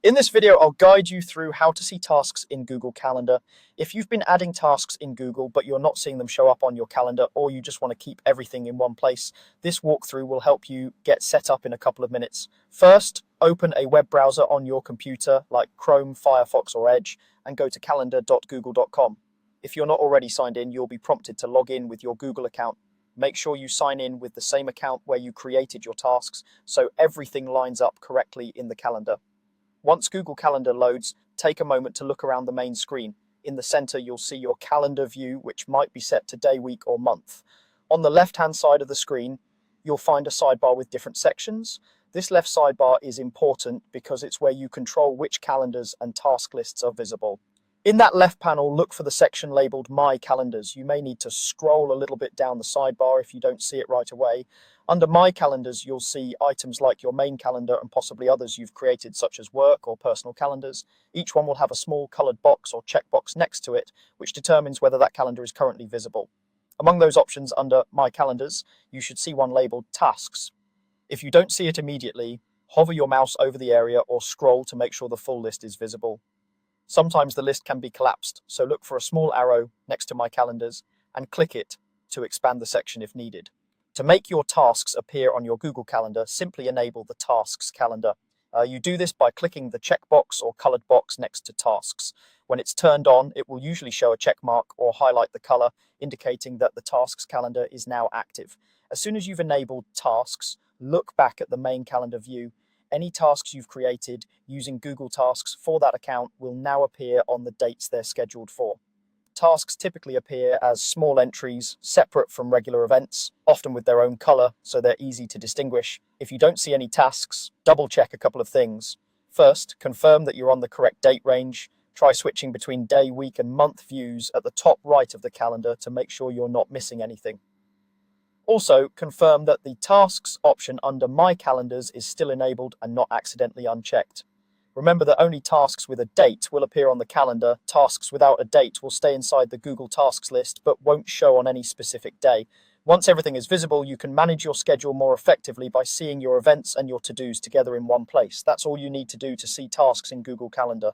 In this video, I'll guide you through how to see tasks in Google Calendar. If you've been adding tasks in Google, but you're not seeing them show up on your calendar, or you just want to keep everything in one place, this walkthrough will help you get set up in a couple of minutes. First, open a web browser on your computer like Chrome, Firefox, or Edge, and go to calendar.google.com. If you're not already signed in, you'll be prompted to log in with your Google account. Make sure you sign in with the same account where you created your tasks, so everything lines up correctly in the calendar. Once Google Calendar loads, take a moment to look around the main screen. In the center, you'll see your calendar view, which might be set to day, week, or month. On the left-hand side of the screen, you'll find a sidebar with different sections. This left sidebar is important because it's where you control which calendars and task lists are visible. In that left panel, look for the section labeled My Calendars. You may need to scroll a little bit down the sidebar if you don't see it right away. Under My Calendars, you'll see items like your main calendar and possibly others you've created, such as work or personal calendars. Each one will have a small colored box or checkbox next to it, which determines whether that calendar is currently visible. Among those options under My Calendars, you should see one labeled Tasks. If you don't see it immediately, hover your mouse over the area or scroll to make sure the full list is visible. Sometimes the list can be collapsed, so look for a small arrow next to My Calendars and click it to expand the section if needed. To make your tasks appear on your Google Calendar, simply enable the Tasks calendar. You do this by clicking the checkbox or colored box next to Tasks. When it's turned on, it will usually show a check mark or highlight the color, indicating that the Tasks calendar is now active. As soon as you've enabled Tasks, look back at the main calendar view. Any tasks you've created using Google Tasks for that account will now appear on the dates they're scheduled for. Tasks typically appear as small entries, separate from regular events, often with their own color, so they're easy to distinguish. If you don't see any tasks, double-check a couple of things. First, confirm that you're on the correct date range. Try switching between day, week, and month views at the top right of the calendar to make sure you're not missing anything. Also, confirm that the Tasks option under My Calendars is still enabled and not accidentally unchecked. Remember that only tasks with a date will appear on the calendar. Tasks without a date will stay inside the Google Tasks list but won't show on any specific day. Once everything is visible, you can manage your schedule more effectively by seeing your events and your to-dos together in one place. That's all you need to do to see tasks in Google Calendar.